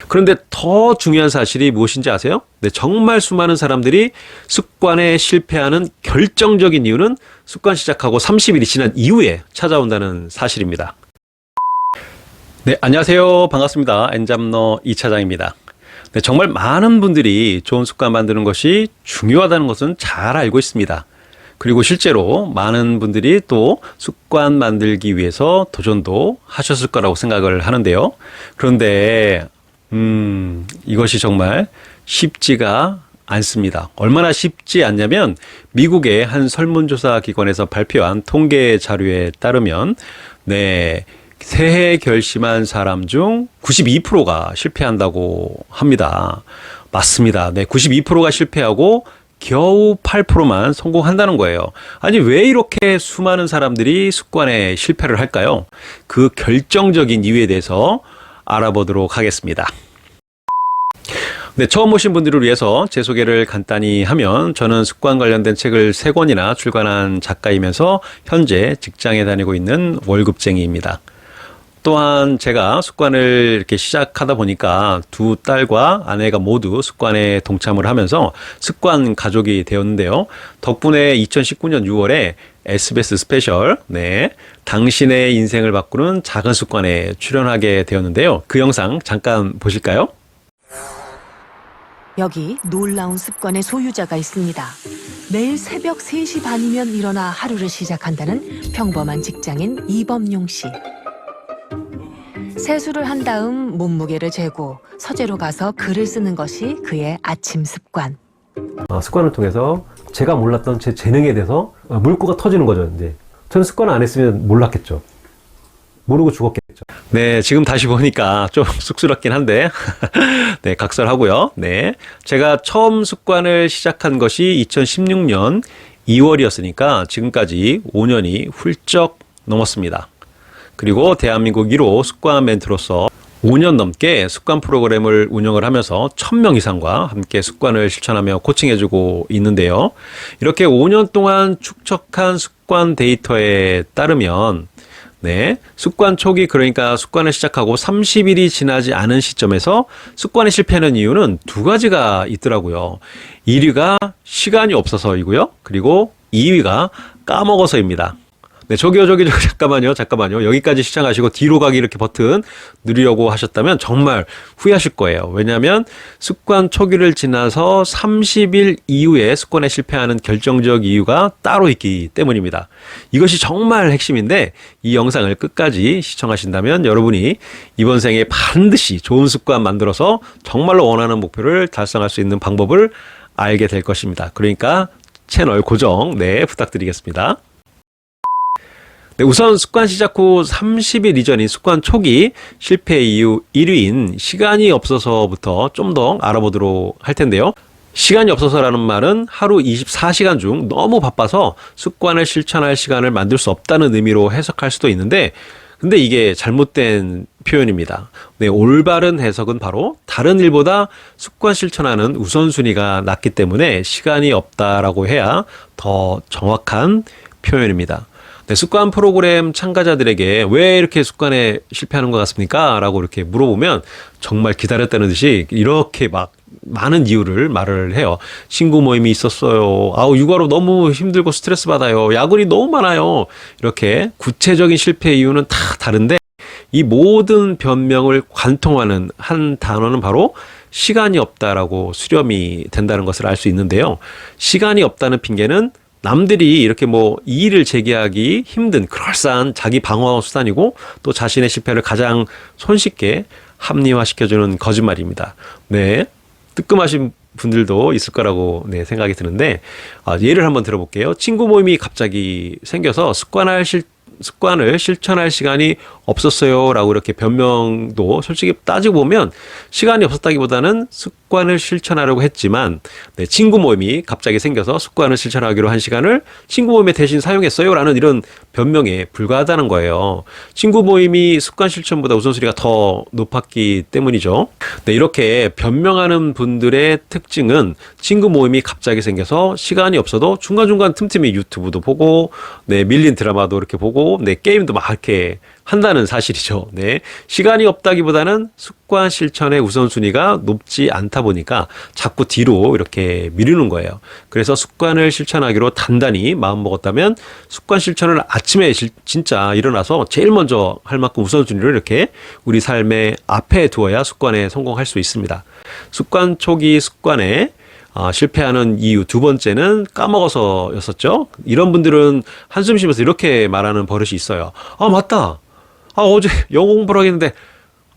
그런데 더 중요한 사실이 무엇인지 아세요? 네, 정말 수많은 사람들이 습관에 실패하는 결정적인 이유는 습관 시작하고 30일이 지난 이후에 찾아온다는 사실입니다. 네, 안녕하세요. 반갑습니다. 엔잡러 이차장입니다. 네, 정말 많은 분들이 좋은 습관 만드는 것이 중요하다는 것은 잘 알고 있습니다. 그리고 실제로 많은 분들이 또 습관 만들기 위해서 도전도 하셨을 거라고 생각을 하는데요. 그런데 이것이 정말 쉽지가 않습니다. 얼마나 쉽지 않냐면 미국의 한 설문조사 기관에서 발표한 통계 자료에 따르면 새해 결심한 사람 중 92%가 실패한다고 합니다. 맞습니다. 92%가 실패하고 겨우 8%만 성공한다는 거예요. 아니, 왜 이렇게 수많은 사람들이 습관에 실패를 할까요? 그 결정적인 이유에 대해서 알아보도록 하겠습니다. 네, 처음 오신 분들을 위해서 제 소개를 간단히 하면 저는 습관 관련된 책을 3권이나 출간한 작가이면서 현재 직장에 다니고 있는 월급쟁이입니다. 또한 제가 습관을 이렇게 시작하다 보니까 2딸과 아내가 모두 습관에 동참을 하면서 습관 가족이 되었는데요. 덕분에 2019년 6월에 SBS 스페셜, 당신의 인생을 바꾸는 작은 습관에 출연하게 되었는데요. 그 영상 잠깐 보실까요? 여기 놀라운 습관의 소유자가 있습니다. 매일 새벽 3시 반이면 일어나 하루를 시작한다는 평범한 직장인 이범용 씨. 세수를 한 다음 몸무게를 재고 서재로 가서 글을 쓰는 것이 그의 아침 습관. 습관을 통해서 제가 몰랐던 제 재능에 대해서 물꼬가 터지는 거죠. 이제 저는 습관을 안 했으면 몰랐겠죠. 모르고 죽었겠죠. 네, 지금 다시 보니까 좀 쑥스럽긴 한데 각설하고요. 제가 처음 습관을 시작한 것이 2016년 2월이었으니까 지금까지 5년이 훌쩍 넘었습니다. 그리고 대한민국 1호 습관 멘토로서 5년 넘게 습관 프로그램을 운영을 하면서 1000명 이상과 함께 습관을 실천하며 코칭해주고 있는데요. 이렇게 5년 동안 축적한 습관 데이터에 따르면 습관 초기, 그러니까 습관을 시작하고 30일이 지나지 않은 시점에서 습관에 실패하는 이유는 2가지가 있더라고요. 1위가 시간이 없어서이고요. 그리고 2위가 까먹어서입니다. 저기요, 잠깐만요. 여기까지 시청하시고 뒤로 가기 이렇게 버튼 누르려고 하셨다면 정말 후회하실 거예요. 왜냐하면 습관 초기를 지나서 30일 이후에 습관에 실패하는 결정적 이유가 따로 있기 때문입니다. 이것이 정말 핵심인데 이 영상을 끝까지 시청하신다면 여러분이 이번 생에 반드시 좋은 습관 만들어서 정말로 원하는 목표를 달성할 수 있는 방법을 알게 될 것입니다. 그러니까 채널 고정 부탁드리겠습니다. 우선 습관 시작 후 30일 이전인 습관 초기 실패 이유 1위인 시간이 없어서부터 좀 더 알아보도록 할 텐데요. 시간이 없어서라는 말은 하루 24시간 중 너무 바빠서 습관을 실천할 시간을 만들 수 없다는 의미로 해석할 수도 있는데, 근데 이게 잘못된 표현입니다. 올바른 해석은 바로 다른 일보다 습관 실천하는 우선순위가 낮기 때문에 시간이 없다라고 해야 더 정확한 표현입니다. 습관 프로그램 참가자들에게 왜 이렇게 습관에 실패하는 것 같습니까? 라고 이렇게 물어보면 정말 기다렸다는 듯이 이렇게 막 많은 이유를 말을 해요. 친구 모임이 있었어요. 육아로 너무 힘들고 스트레스 받아요. 야근이 너무 많아요. 이렇게 구체적인 실패 이유는 다 다른데 이 모든 변명을 관통하는 한 단어는 바로 시간이 없다라고 수렴이 된다는 것을 알 수 있는데요. 시간이 없다는 핑계는 남들이 이렇게 이의를 제기하기 힘든 그럴싸한 자기 방어 수단이고 또 자신의 실패를 가장 손쉽게 합리화시켜주는 거짓말입니다. 뜨끔하신 분들도 있을 거라고 생각이 드는데 예를 한번 들어볼게요. 친구 모임이 갑자기 생겨서 습관을 실천할 시간이 없었어요 라고 이렇게 변명도 솔직히 따지고 보면 시간이 없었다기보다는 습관을 실천하려고 했지만 친구 모임이 갑자기 생겨서 습관을 실천하기로 한 시간을 친구 모임에 대신 사용했어요 라는 이런 변명에 불과하다는 거예요. 친구 모임이 습관 실천보다 우선순위가 더 높았기 때문이죠. 이렇게 변명하는 분들의 특징은 친구 모임이 갑자기 생겨서 시간이 없어도 중간중간 틈틈이 유튜브도 보고 밀린 드라마도 이렇게 보고 게임도 막 이렇게 한다는 사실이죠. 네. 시간이 없다기보다는 습관 실천의 우선순위가 높지 않다 보니까 자꾸 뒤로 이렇게 미루는 거예요. 그래서 습관을 실천하기로 단단히 마음먹었다면 습관 실천을 아침에 진짜 일어나서 제일 먼저 할 만큼 우선순위를 이렇게 우리 삶의 앞에 두어야 습관에 성공할 수 있습니다. 습관 초기 습관에 실패하는 이유 두 번째는 까먹어서였었죠. 이런 분들은 한숨 쉬면서 이렇게 말하는 버릇이 있어요. 아, 맞다. 어제 영어 공부를 하겠는데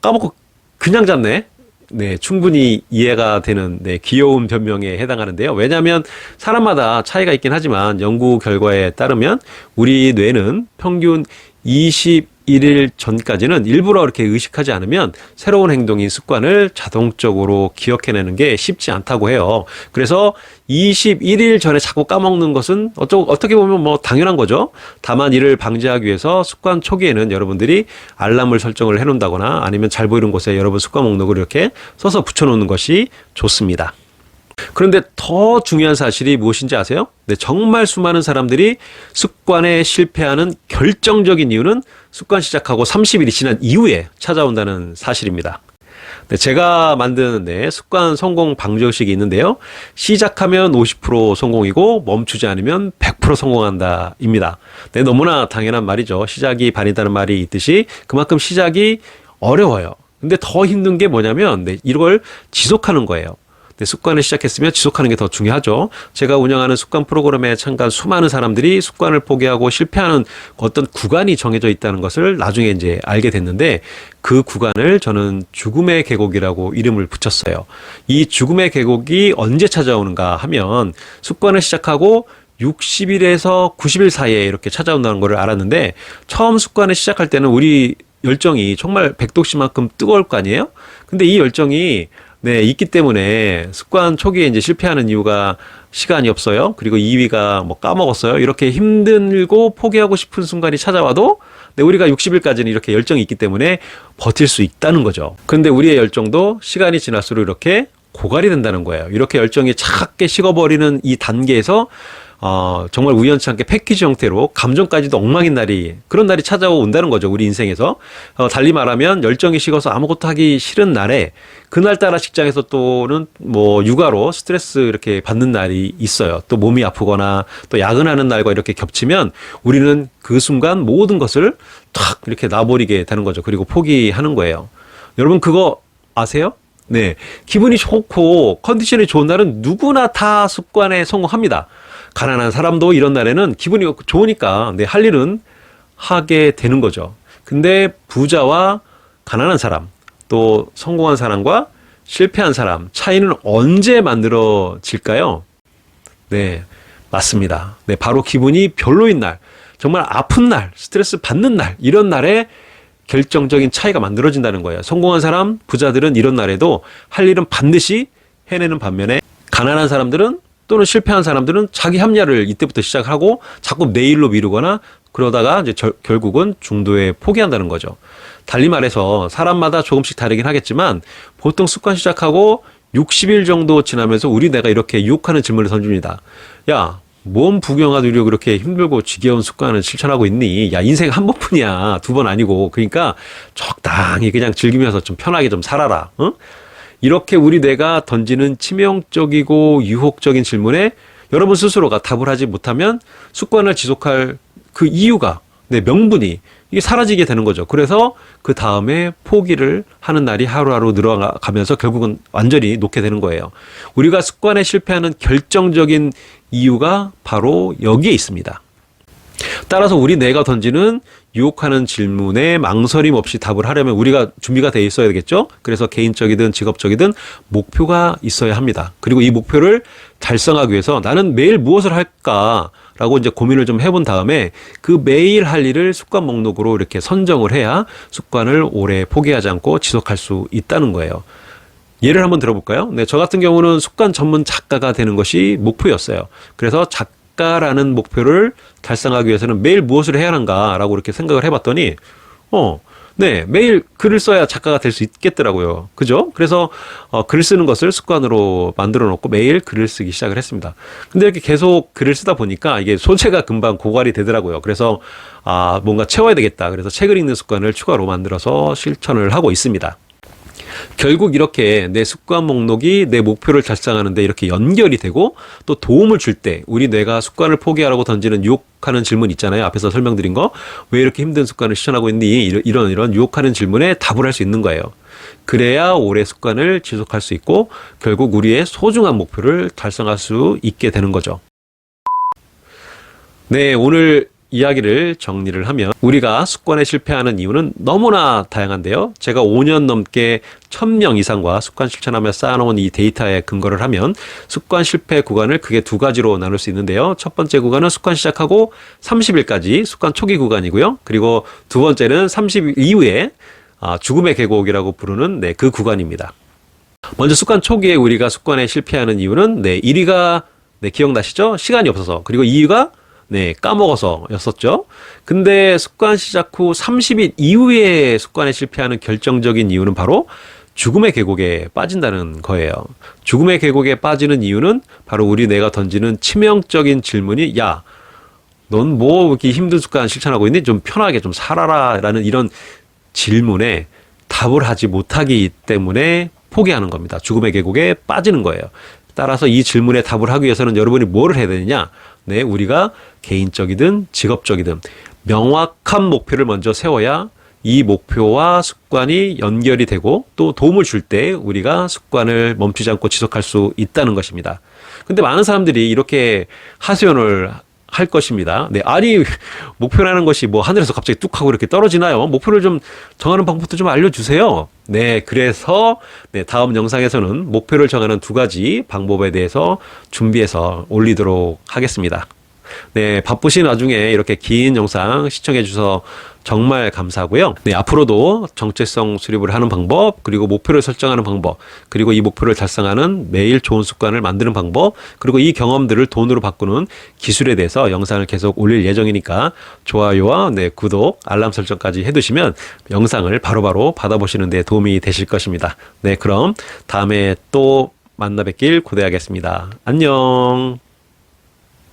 까먹고 그냥 잤네. 네, 충분히 이해가 되는 귀여운 변명에 해당하는데요. 왜냐하면 사람마다 차이가 있긴 하지만 연구 결과에 따르면 우리 뇌는 평균 21일 전까지는 일부러 이렇게 의식하지 않으면 새로운 행동인 습관을 자동적으로 기억해내는 게 쉽지 않다고 해요. 그래서 21일 전에 자꾸 까먹는 것은 어떻게 보면 뭐 당연한 거죠. 다만 이를 방지하기 위해서 습관 초기에는 여러분들이 알람을 설정을 해놓는다거나 아니면 잘 보이는 곳에 여러분 습관 목록을 이렇게 써서 붙여놓는 것이 좋습니다. 그런데 더 중요한 사실이 무엇인지 아세요? 네, 정말 수많은 사람들이 습관에 실패하는 결정적인 이유는 습관 시작하고 30일이 지난 이후에 찾아온다는 사실입니다. 네, 제가 만든 습관 성공 방정식이 있는데요. 시작하면 50% 성공이고 멈추지 않으면 100% 성공한다입니다. 네, 너무나 당연한 말이죠. 시작이 반이다는 말이 있듯이 그만큼 시작이 어려워요. 근데 더 힘든 게 뭐냐면 이걸 지속하는 거예요. 습관을 시작했으면 지속하는 게 더 중요하죠. 제가 운영하는 습관 프로그램에 참가한 수많은 사람들이 습관을 포기하고 실패하는 어떤 구간이 정해져 있다는 것을 나중에 이제 알게 됐는데 그 구간을 저는 죽음의 계곡이라고 이름을 붙였어요. 이 죽음의 계곡이 언제 찾아오는가 하면 습관을 시작하고 60일에서 90일 사이에 이렇게 찾아온다는 걸 알았는데 처음 습관을 시작할 때는 우리 열정이 정말 100도씨만큼 뜨거울 거 아니에요? 근데 이 열정이 있기 때문에 습관 초기에 이제 실패하는 이유가 시간이 없어요. 그리고 2위가 뭐 까먹었어요. 이렇게 힘들고 포기하고 싶은 순간이 찾아와도 우리가 60일까지는 이렇게 열정이 있기 때문에 버틸 수 있다는 거죠. 그런데 우리의 열정도 시간이 지날수록 이렇게 고갈이 된다는 거예요. 이렇게 열정이 차갑게 식어버리는 이 단계에서 정말 우연치 않게 패키지 형태로 감정까지도 엉망인 그런 날이 찾아온다는 거죠. 우리 인생에서. 달리 말하면 열정이 식어서 아무것도 하기 싫은 날에 그날따라 직장에서 또는 뭐 육아로 스트레스 이렇게 받는 날이 있어요. 또 몸이 아프거나 또 야근하는 날과 이렇게 겹치면 우리는 그 순간 모든 것을 탁 이렇게 놔버리게 되는 거죠. 그리고 포기하는 거예요. 여러분 그거 아세요? 네. 기분이 좋고 컨디션이 좋은 날은 누구나 다 습관에 성공합니다. 가난한 사람도 이런 날에는 기분이 좋으니까 할 일은 하게 되는 거죠. 근데 부자와 가난한 사람, 또 성공한 사람과 실패한 사람 차이는 언제 만들어질까요? 네, 맞습니다. 네, 바로 기분이 별로인 날, 정말 아픈 날, 스트레스 받는 날, 이런 날에 결정적인 차이가 만들어진다는 거예요. 성공한 사람, 부자들은 이런 날에도 할 일은 반드시 해내는 반면에 가난한 사람들은 또는 실패한 사람들은 자기 합리화를 이때부터 시작하고 자꾸 내일로 미루거나 그러다가 이제 결국은 중도에 포기한다는 거죠. 달리 말해서 사람마다 조금씩 다르긴 하겠지만 보통 습관 시작하고 60일 정도 지나면서 우리 뇌가 이렇게 유혹하는 질문을 던집니다. 야, 몸 부경하도록 그렇게 힘들고 지겨운 습관을 실천하고 있니? 야, 인생 한 번뿐이야. 두 번 아니고. 그러니까 적당히 그냥 즐기면서 좀 편하게 좀 살아라. 응? 이렇게 우리 뇌가 던지는 치명적이고 유혹적인 질문에 여러분 스스로가 답을 하지 못하면 습관을 지속할 그 이유가, 명분이 이게 사라지게 되는 거죠. 그래서 그 다음에 포기를 하는 날이 하루하루 늘어가면서 결국은 완전히 놓게 되는 거예요. 우리가 습관에 실패하는 결정적인 이유가 바로 여기에 있습니다. 따라서 우리 뇌가 던지는 유혹하는 질문에 망설임 없이 답을 하려면 우리가 준비가 돼 있어야 되겠죠? 그래서 개인적이든 직업적이든 목표가 있어야 합니다. 그리고 이 목표를 달성하기 위해서 나는 매일 무엇을 할까라고 이제 고민을 좀 해본 다음에 그 매일 할 일을 습관 목록으로 이렇게 선정을 해야 습관을 오래 포기하지 않고 지속할 수 있다는 거예요. 예를 한번 들어볼까요? 네, 저 같은 경우는 습관 전문 작가가 되는 것이 목표였어요. 그래서 작가라는 목표를 달성하기 위해서는 매일 무엇을 해야 하는가라고 이렇게 생각을 해봤더니, 네, 매일 글을 써야 작가가 될 수 있겠더라고요. 그죠? 그래서 글 쓰는 것을 습관으로 만들어 놓고 매일 글을 쓰기 시작을 했습니다. 근데 이렇게 계속 글을 쓰다 보니까 이게 소재가 금방 고갈이 되더라고요. 그래서 뭔가 채워야 되겠다. 그래서 책을 읽는 습관을 추가로 만들어서 실천을 하고 있습니다. 결국 이렇게 내 습관 목록이 내 목표를 달성하는 데 이렇게 연결이 되고 또 도움을 줄 때 우리 뇌가 습관을 포기하라고 던지는 유혹하는 질문 있잖아요. 앞에서 설명드린 거. 왜 이렇게 힘든 습관을 실천하고 있니? 이런 유혹하는 질문에 답을 할 수 있는 거예요. 그래야 오래 습관을 지속할 수 있고 결국 우리의 소중한 목표를 달성할 수 있게 되는 거죠. 네, 오늘 이야기를 정리를 하면 우리가 습관에 실패하는 이유는 너무나 다양한데요. 제가 5년 넘게 1000명 이상과 습관 실천하며 쌓아놓은 이 데이터에 근거를 하면 습관 실패 구간을 크게 두 가지로 나눌 수 있는데요. 첫 번째 구간은 습관 시작하고 30일까지 습관 초기 구간이고요. 그리고 두 번째는 30일 이후에 죽음의 계곡이라고 부르는 그 구간입니다. 먼저 습관 초기에 우리가 습관에 실패하는 이유는 1위가 기억나시죠? 시간이 없어서. 그리고 2위가 까먹어서였었죠. 근데 습관 시작 후 30일 이후에 습관에 실패하는 결정적인 이유는 바로 죽음의 계곡에 빠진다는 거예요. 죽음의 계곡에 빠지는 이유는 바로 우리 뇌가 던지는 치명적인 질문이 야, 넌 뭐 이렇게 힘든 습관 실천하고 있니? 좀 편하게 좀 살아라 라는 이런 질문에 답을 하지 못하기 때문에 포기하는 겁니다. 죽음의 계곡에 빠지는 거예요. 따라서 이 질문에 답을 하기 위해서는 여러분이 뭐를 해야 되느냐? 우리가 개인적이든 직업적이든 명확한 목표를 먼저 세워야 이 목표와 습관이 연결이 되고 또 도움을 줄 때 우리가 습관을 멈추지 않고 지속할 수 있다는 것입니다. 근데 많은 사람들이 이렇게 하소연을 할 것입니다. 아니, 목표라는 것이 뭐 하늘에서 갑자기 뚝 하고 이렇게 떨어지나요? 목표를 좀 정하는 방법도 좀 알려주세요. 그래서 다음 영상에서는 목표를 정하는 두 가지 방법에 대해서 준비해서 올리도록 하겠습니다. 바쁘신 와중에 이렇게 긴 영상 시청해 주셔서 정말 감사하고요. 앞으로도 정체성 수립을 하는 방법, 그리고 목표를 설정하는 방법, 그리고 이 목표를 달성하는 매일 좋은 습관을 만드는 방법, 그리고 이 경험들을 돈으로 바꾸는 기술에 대해서 영상을 계속 올릴 예정이니까 좋아요와 구독, 알람 설정까지 해두시면 영상을 바로바로 받아보시는 데 도움이 되실 것입니다. 그럼 다음에 또 만나 뵙길 고대하겠습니다. 안녕.